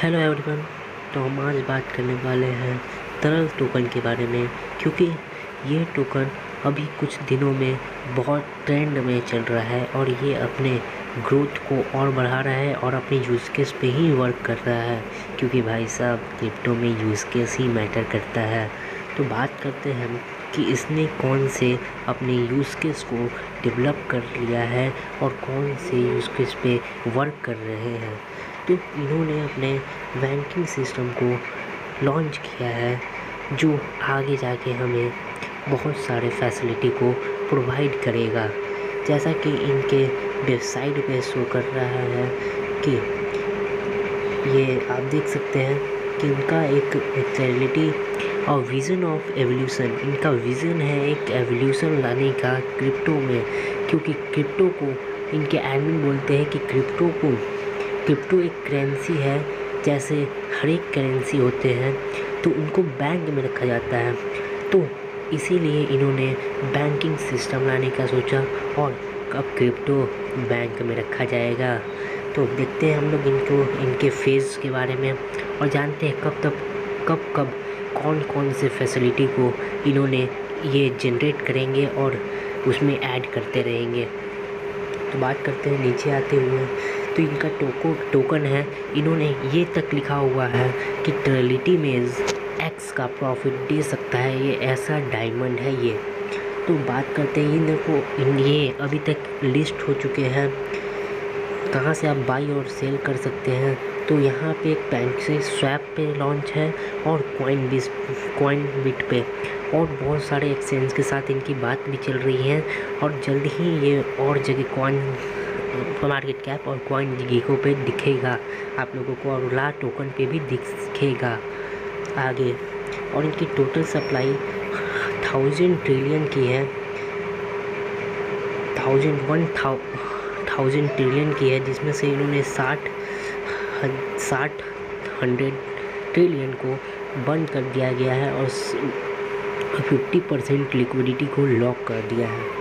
Hello everyone. तो हम आज बात करने वाले हैं तरल टोकन के बारे में, क्योंकि ये टोकन अभी कुछ दिनों में बहुत ट्रेंड में चल रहा है और ये अपने ग्रोथ को और बढ़ा रहा है और अपने यूज़ केस पे ही वर्क कर रहा है, क्योंकि भाई साहब क्रिप्टो में यूज़ केस ही मैटर करता है। तो बात करते हैं कि इसने कौन से अपने यूज़ केस को डेवलप कर लिया है और कौन से यूज़ केस पे वर्क कर रहे हैं। तो इन्होंने अपने बैंकिंग सिस्टम को लॉन्च किया है, जो आगे जाके हमें बहुत सारे फैसिलिटी को प्रोवाइड करेगा। जैसा कि इनके वेबसाइट पे शो कर रहा है कि ये आप देख सकते हैं कि इनका एक रियलिटी और विज़न ऑफ एवोल्यूशन, इनका विज़न है एक एवोल्यूशन लाने का क्रिप्टो में, क्योंकि क्रिप्टो को इनके एडमिन बोलते हैं कि क्रिप्टो एक करेंसी है, जैसे हर एक करेंसी होते हैं तो उनको बैंक में रखा जाता है। तो इसीलिए इन्होंने बैंकिंग सिस्टम लाने का सोचा और अब क्रिप्टो बैंक में रखा जाएगा। तो देखते हैं हम लोग इनके फेज़ के बारे में और जानते हैं कब कौन से फैसिलिटी को इन्होंने ये जनरेट करेंगे और उसमें ऐड करते रहेंगे। तो बात करते हैं नीचे आते हुए, तो इनका टोकन है, इन्होंने ये तक लिखा हुआ है कि ट्रिलिटी में एक्स का प्रॉफिट दे सकता है, ये ऐसा डायमंड है ये। तो बात करते हैं ये अभी तक लिस्ट हो चुके हैं, कहाँ से आप बाई और सेल कर सकते हैं। तो यहाँ पे एक PancakeSwap पे लॉन्च है और कॉइनबिट पे और बहुत सारे एक्सचेंज के साथ इनकी बात भी चल रही है और जल्द ही ये और जगह मार्केट कैप और CoinGecko पे दिखेगा आप लोगों को, और ला टोकन पे भी दिखेगा आगे। और इनकी टोटल सप्लाई 1000 ट्रिलियन की है, 1000 ट्रिलियन की है, जिसमें से इन्होंने 100 ट्रिलियन को बंद कर दिया गया है और 50% लिक्विडिटी को लॉक कर दिया है।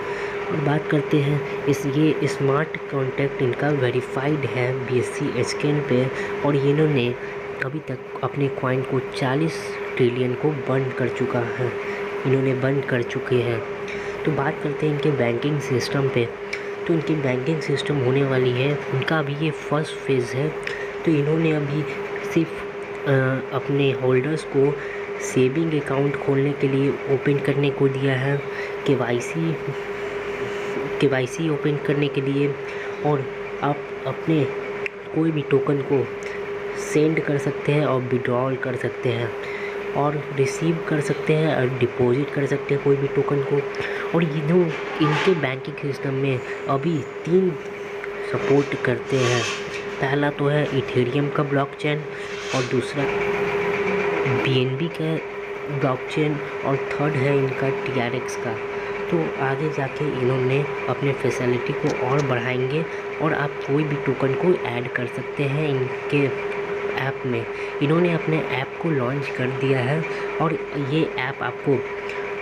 और बात करते हैं ये स्मार्ट कॉन्ट्रैक्ट इनका वेरीफाइड है BSC Exchange पे, और इन्होंने अभी तक अपने कॉइन को 40 ट्रिलियन को बंद कर चुके हैं। तो बात करते हैं इनके बैंकिंग सिस्टम पे, तो इनकी बैंकिंग सिस्टम होने वाली है, उनका अभी ये फर्स्ट फेज़ है। तो इन्होंने अभी सिर्फ अपने होल्डर्स को सेविंग अकाउंट खोलने के लिए ओपन करने को दिया है, KYC ओपन करने के लिए, और आप अपने कोई भी टोकन को सेंड कर सकते हैं और विड्रॉल कर सकते हैं और रिसीव कर सकते हैं और डिपॉजिट कर सकते हैं कोई भी टोकन को। और इनके बैंकिंग सिस्टम में अभी 3 सपोर्ट करते हैं। पहला तो है इथेरियम का ब्लॉकचेन और दूसरा BNB का ब्लॉकचेन और थर्ड है इनका TRX का। तो आगे जाके इन्होंने अपने फैसिलिटी को और बढ़ाएंगे और आप कोई भी टोकन को ऐड कर सकते हैं इनके ऐप में। इन्होंने अपने ऐप को लॉन्च कर दिया है और ये ऐप आपको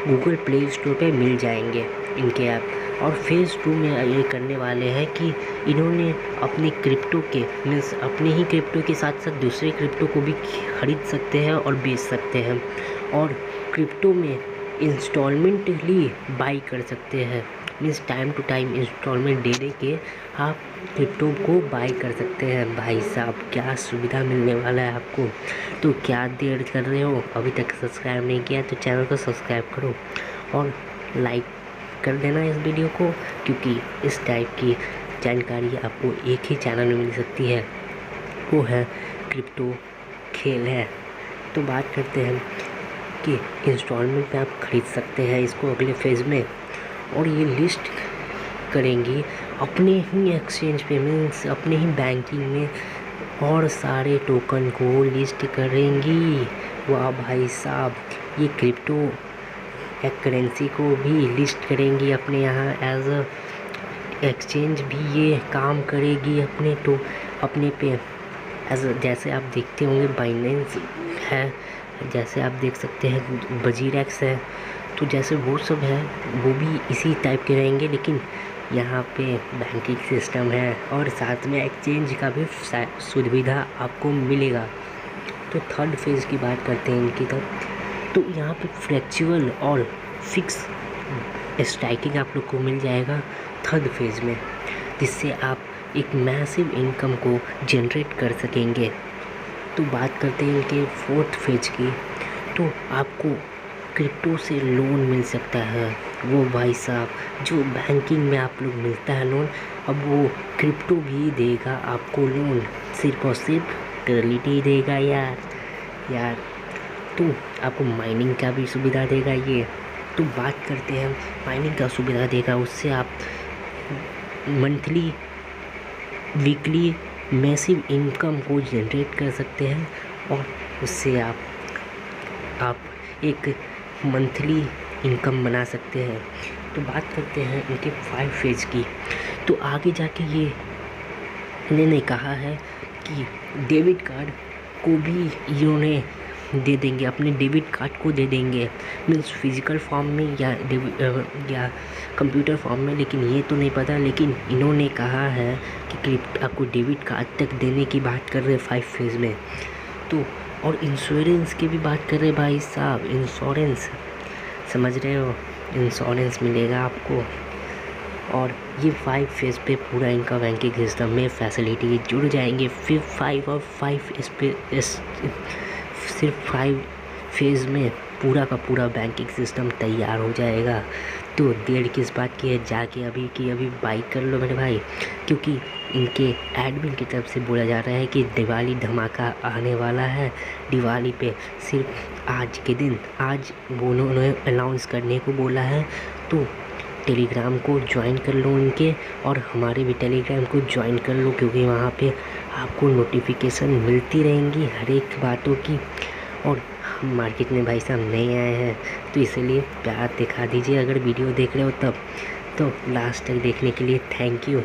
गूगल प्ले स्टोर पे मिल जाएंगे इनके ऐप। और फेज़ 2 में ये करने वाले हैं कि इन्होंने अपने क्रिप्टो के अपने ही क्रिप्टो के साथ साथ दूसरे क्रिप्टो को भी खरीद सकते हैं और बेच सकते हैं, और क्रिप्टो में इंस्टॉलमेंटली बाई कर सकते हैं, means time to time installment दे के आप क्रिप्टो को बाई कर सकते हैं। भाई साहब क्या सुविधा मिलने वाला है आपको। तो क्या देर कर रहे हो, अभी तक सब्सक्राइब नहीं किया तो चैनल को सब्सक्राइब करो और लाइक कर देना इस वीडियो को, क्योंकि इस टाइप की जानकारी आपको एक ही चैनल में मिल सकती है, वो है क्रिप्टो खेल है। तो बात करते हैं कि इंस्टॉलमेंट पे आप ख़रीद सकते हैं इसको अगले फेज़ में, और ये लिस्ट करेंगी अपने ही एक्सचेंज पे, मीन्स अपने ही बैंकिंग में और सारे टोकन को लिस्ट करेंगी। वाह भाई साहब, ये क्रिप्टो एक करेंसी को भी लिस्ट करेंगी अपने यहाँ एज अ एक्सचेंज भी ये काम करेगी अपने पे एज जैसे आप देखते होंगे बाइनेंस है, जैसे आप देख सकते हैं बजीरेक्स है, तो जैसे वो सब है वो भी इसी टाइप के रहेंगे, लेकिन यहाँ पे बैंकिंग सिस्टम है और साथ में एक्सचेंज का भी सुविधा आपको मिलेगा। तो थर्ड फेज़ की बात करते हैं इनकी तो यहाँ पे फ्लेक्सिबल और फिक्स स्ट्राइकिंग आप लोग को मिल जाएगा थर्ड फेज़ में, जिससे आप एक मैसिव इनकम को जनरेट कर सकेंगे। तो बात करते हैं इनके फोर्थ फेज की, तो आपको क्रिप्टो से लोन मिल सकता है। वो भाई साहब जो बैंकिंग में आप लोग मिलता है लोन, अब वो क्रिप्टो भी देगा आपको लोन, सिर्फ और सिर्फ टर्लिटी देगा यार। तो आपको माइनिंग का भी सुविधा देगा ये। तो बात करते हैं माइनिंग का सुविधा देगा, उससे आप मंथली वीकली मैसिव इनकम को जनरेट कर सकते हैं और उससे आप एक मंथली इनकम बना सकते हैं। तो बात करते हैं इनके 5 फेज की। तो आगे जाके ये इन्होंने कहा है कि डेबिट कार्ड को भी इन्होंने दे देंगे, अपने डेबिट कार्ड को दे देंगे, मीन्स फिज़िकल फॉर्म में या कंप्यूटर फॉर्म में, लेकिन ये तो नहीं पता। लेकिन इन्होंने कहा है कि आपको डेबिट कार्ड तक देने की बात कर रहे हैं 5 फेज़ में। तो और इंश्योरेंस की भी बात कर रहे भाई साहब, इंश्योरेंस समझ रहे हो, इंश्योरेंस मिलेगा आपको। और ये 5 फेज़ पे पूरा इनका बैंकिंग सिस्टम में फैसिलिटी जुड़ जाएंगे। फिर 5 और 5 इस पे सिर्फ 5 फेज़ में पूरा का पूरा बैंकिंग सिस्टम तैयार हो जाएगा। तो देर किस बात की है, जाके अभी बाई कर लो मेरे भाई, क्योंकि इनके एडमिन की तरफ से बोला जा रहा है कि दिवाली धमाका आने वाला है। दिवाली पे सिर्फ आज के दिन उन्होंने अनाउंस करने को बोला है। तो टेलीग्राम को ज्वाइन कर लो इनके, और हमारे भी टेलीग्राम को ज्वाइन कर लो, क्योंकि वहाँ पे आपको नोटिफिकेशन मिलती रहेंगी हर एक बातों की। और हम मार्केट में भाई साहब नए आए हैं, तो इसलिए प्यार दिखा दीजिए अगर वीडियो देख रहे हो तब। तो लास्ट तक देखने के लिए थैंक यू।